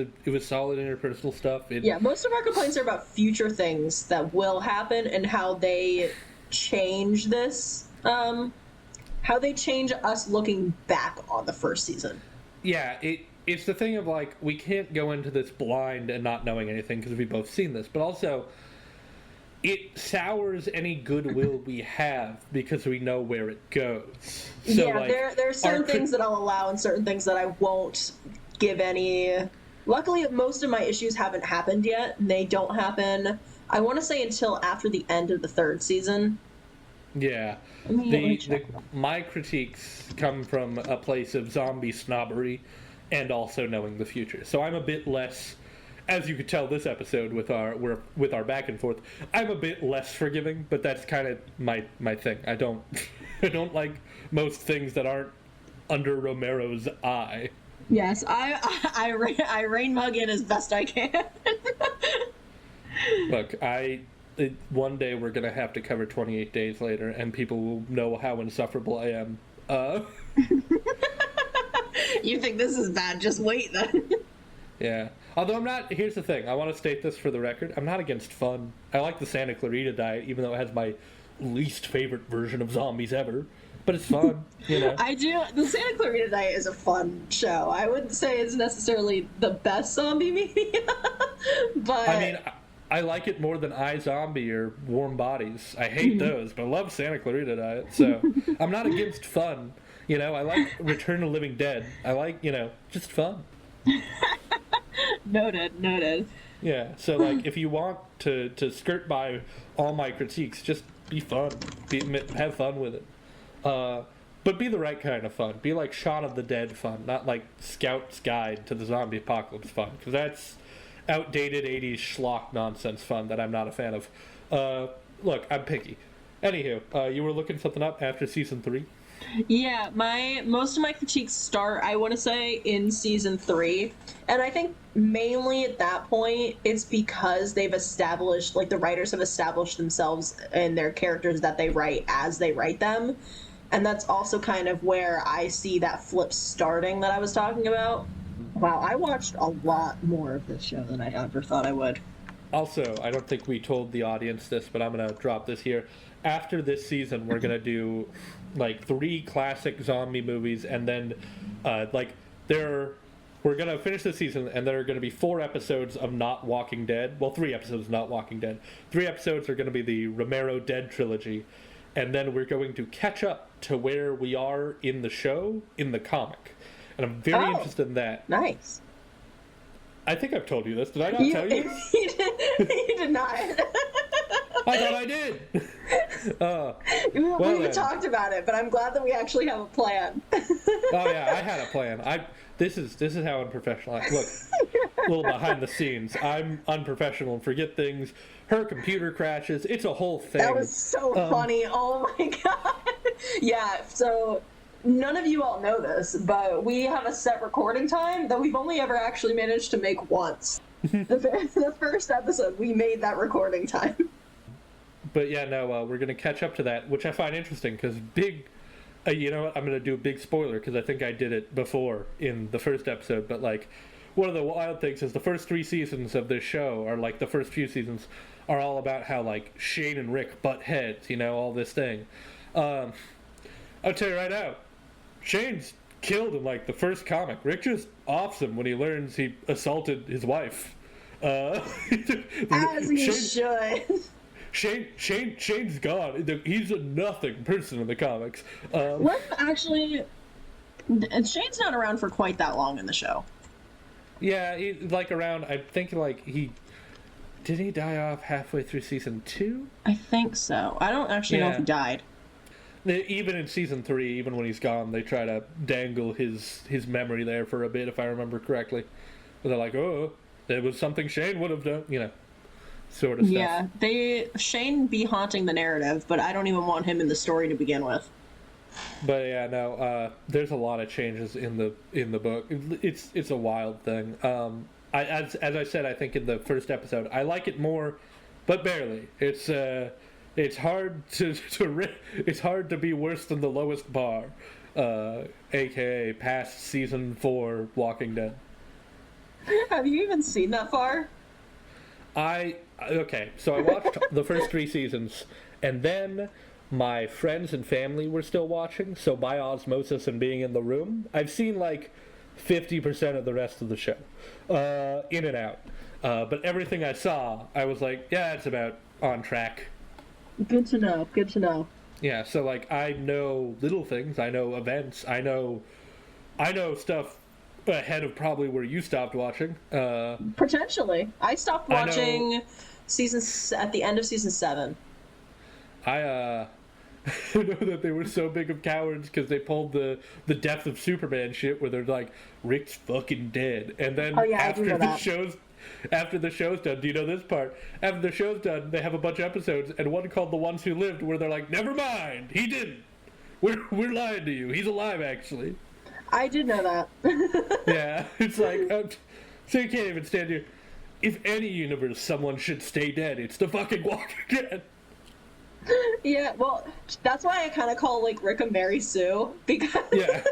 Speaker 1: solid interpersonal stuff.
Speaker 2: Most of our complaints are about future things that will happen and how they change this. How they change us looking back on the first season. Yeah,
Speaker 1: It's the thing of, like, we can't go into this blind and not knowing anything because we've both seen this, but also it sours any goodwill we have because we know where it goes. So,
Speaker 2: yeah, there are certain things that I'll allow and certain things that I won't give any... Luckily, most of my issues haven't happened yet, and they don't happen, I want to say, until after the end of the third season.
Speaker 1: Yeah. My critiques come from a place of zombie snobbery and also knowing the future. So I'm a bit less, as you could tell this episode with our back and forth, I'm a bit less forgiving, but that's kind of my thing. I don't I don't like most things that aren't under Romero's eye.
Speaker 2: Yes, I rain mug in as best I can.
Speaker 1: Look, one day we're gonna have to cover 28 Days Later, and people will know how insufferable I am.
Speaker 2: You think this is bad? Just wait then.
Speaker 1: Yeah. Although I'm not. Here's the thing. I want to state this for the record. I'm not against fun. I like the Santa Clarita Diet, even though it has my least favorite version of zombies ever. But it's fun, you know.
Speaker 2: I do. The Santa Clarita Diet is a fun show. I wouldn't say it's necessarily the best zombie media, but
Speaker 1: I mean, I like it more than iZombie or Warm Bodies. I hate those, but I love Santa Clarita Diet. So I'm not against fun. You know, I like Return of the Living Dead. I like, just fun.
Speaker 2: Noted.
Speaker 1: Yeah, so like if you want to skirt by all my critiques, just be fun. Have fun with it. But be the right kind of fun. Be like Shaun of the Dead fun, not like Scout's Guide to the Zombie Apocalypse fun, because that's outdated 80s schlock nonsense fun that I'm not a fan of. Look, I'm picky. Anywho, you were looking something up after season 3?
Speaker 2: Yeah, most of my critiques start, I want to say, in season 3, and I think mainly at that point it's because they've established, like, the writers have established themselves and their characters that they write as they write them, and that's also kind of where I see that flip starting that I was talking about. Wow, I watched a lot more of this show than I ever thought I would.
Speaker 1: Also, I don't think we told the audience this, but I'm going to drop this here. After this season, we're going to do, like, 3 classic zombie movies, and then, we're going to finish the season, and there are going to be 4 episodes of Not Walking Dead. Well, 3 episodes of Not Walking Dead. 3 episodes are going to be the Romero Dead trilogy, and then we're going to catch up to where we are in the show, in the comic. And I'm very interested in that.
Speaker 2: Nice.
Speaker 1: I think I've told you this. Did I not tell you this?
Speaker 2: You did not.
Speaker 1: I thought I did.
Speaker 2: We talked about it, but I'm glad that we actually have a plan.
Speaker 1: Oh yeah, I had a plan. This is how unprofessional I look. A little behind the scenes. I'm unprofessional and forget things. Her computer crashes. It's a whole thing.
Speaker 2: That was so funny. Oh my god. Yeah. So none of you all know this, but we have a set recording time that we've only ever actually managed to make once. The first episode, we made that recording time.
Speaker 1: But yeah, no, we're going to catch up to that, which I find interesting, because you know what, I'm going to do a big spoiler, because I think I did it before in the first episode, but, like, one of the wild things is the first 3 seasons of this show, or, like, the first few seasons, are all about how, like, Shane and Rick butt heads, all this thing. I'll tell you right now, Shane's killed in, like, the first comic. Rick just offs him when he learns he assaulted his wife.
Speaker 2: As he should.
Speaker 1: Shane's gone. He's a nothing person in the comics.
Speaker 2: Actually, Shane's not around for quite that long in the show.
Speaker 1: Yeah, I think, did he die off halfway through season 2?
Speaker 2: I think so. I don't actually know if he died.
Speaker 1: Even in season 3, even when he's gone, they try to dangle his memory there for a bit, if I remember correctly. But they're like, oh, it was something Shane would have done, sort of stuff.
Speaker 2: Yeah, Shane be haunting the narrative, but I don't even want him in the story to begin with.
Speaker 1: But yeah, no, there's a lot of changes in the book. It's a wild thing. As I said, I think in the first episode, I like it more, but barely. It's hard it's hard to be worse than the lowest bar, aka past season 4 Walking Dead.
Speaker 2: Have you even seen that far?
Speaker 1: Okay, so I watched the first 3 seasons, and then my friends and family were still watching, so by osmosis and being in the room, I've seen like 50% of the rest of the show, in and out. But everything I saw, I was like, yeah, it's about on track.
Speaker 2: Good to know.
Speaker 1: Yeah, so like I know little things, I know events, I know stuff ahead of probably where you stopped watching.
Speaker 2: Potentially. I stopped watching at the end of season 7.
Speaker 1: I to know that they were so big of cowards because they pulled the death of Superman shit where they're like, Rick's fucking dead. And then after the show's done, do you know this part? After the show's done, they have a bunch of episodes, and one called The Ones Who Lived, where they're like, never mind, he didn't. We're lying to you. He's alive, actually.
Speaker 2: I did know that.
Speaker 1: Yeah, it's like, so you can't even stand here. If any universe someone should stay dead, it's the fucking Walking Dead.
Speaker 2: Yeah, well, that's why I kind of call, like, Rick and Mary Sue, because
Speaker 1: Yeah.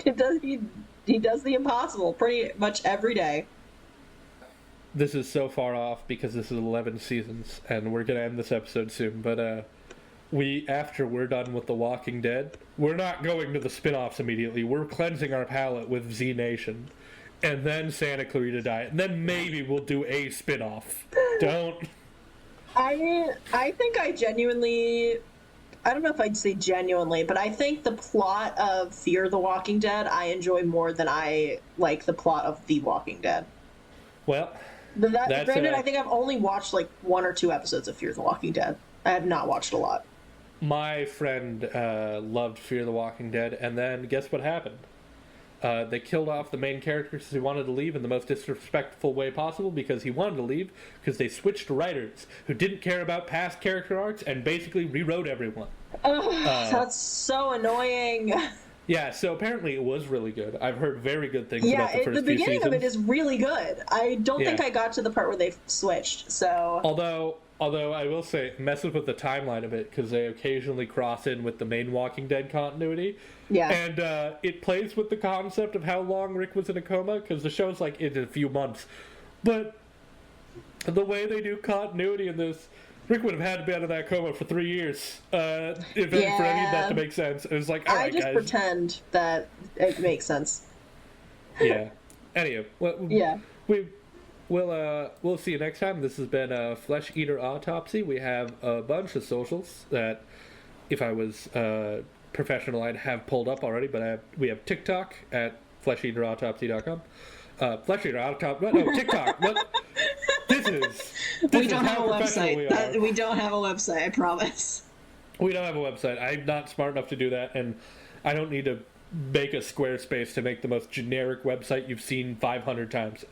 Speaker 2: he does the impossible pretty much every day.
Speaker 1: This is so far off because this is 11 seasons, and we're gonna end this episode soon, but after we're done with The Walking Dead, we're not going to the spin-offs immediately. We're cleansing our palate with Z Nation, and then Santa Clarita Diet, and then maybe we'll do a spin-off. Don't...
Speaker 2: I think I genuinely... I don't know if I'd say genuinely, but I think the plot of Fear the Walking Dead I enjoy more than I like the plot of The Walking Dead.
Speaker 1: Well...
Speaker 2: Granted, I think I've only watched like 1 or 2 episodes of Fear the Walking Dead. I have not watched a lot.
Speaker 1: My friend loved Fear the Walking Dead, and then guess what happened? They killed off the main character because he wanted to leave in the most disrespectful way possible because he wanted to leave because they switched writers who didn't care about past character arcs and basically rewrote everyone.
Speaker 2: That's so annoying.
Speaker 1: Yeah, so apparently it was really good. I've heard very good things about the first few seasons.
Speaker 2: The beginning of it is really good. I don't think I got to the part where they switched, so...
Speaker 1: Although I will say, it messes with the timeline a bit, because they occasionally cross in with the main Walking Dead continuity.
Speaker 2: Yeah.
Speaker 1: And it plays with the concept of how long Rick was in a coma, because the show's like in a few months. But the way they do continuity in this... Rick would have had to be out of that coma for 3 years, for any of that to make sense. It was like, all right,
Speaker 2: I just
Speaker 1: guys.
Speaker 2: pretend that it makes sense.
Speaker 1: Yeah. Anyway, we'll see you next time. This has been a Flesh Eater Autopsy. We have a bunch of socials that, if I was professional, I'd have pulled up already. But we have TikTok at flesheaterautopsy.com. Flesh Eater Autopsy. No, TikTok. What?
Speaker 2: We don't have a website. We don't have a website, I promise.
Speaker 1: We don't have a website. I'm not smart enough to do that, and I don't need to make a Squarespace to make the most generic website you've seen 500 times.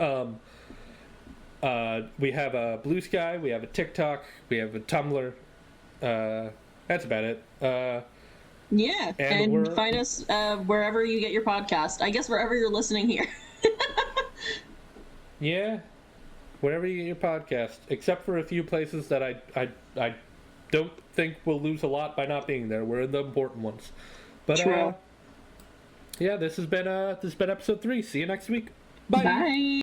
Speaker 1: We have a Blue Sky, we have a TikTok, we have a Tumblr. That's about it.
Speaker 2: Yeah, and find us wherever you get your podcast. I guess wherever you're listening here.
Speaker 1: Yeah. Wherever you get your podcast, except for a few places that I don't think we'll lose a lot by not being there. We're in the important ones. But
Speaker 2: True.
Speaker 1: Yeah, this has been episode 3. See you next week. Bye.
Speaker 2: Bye.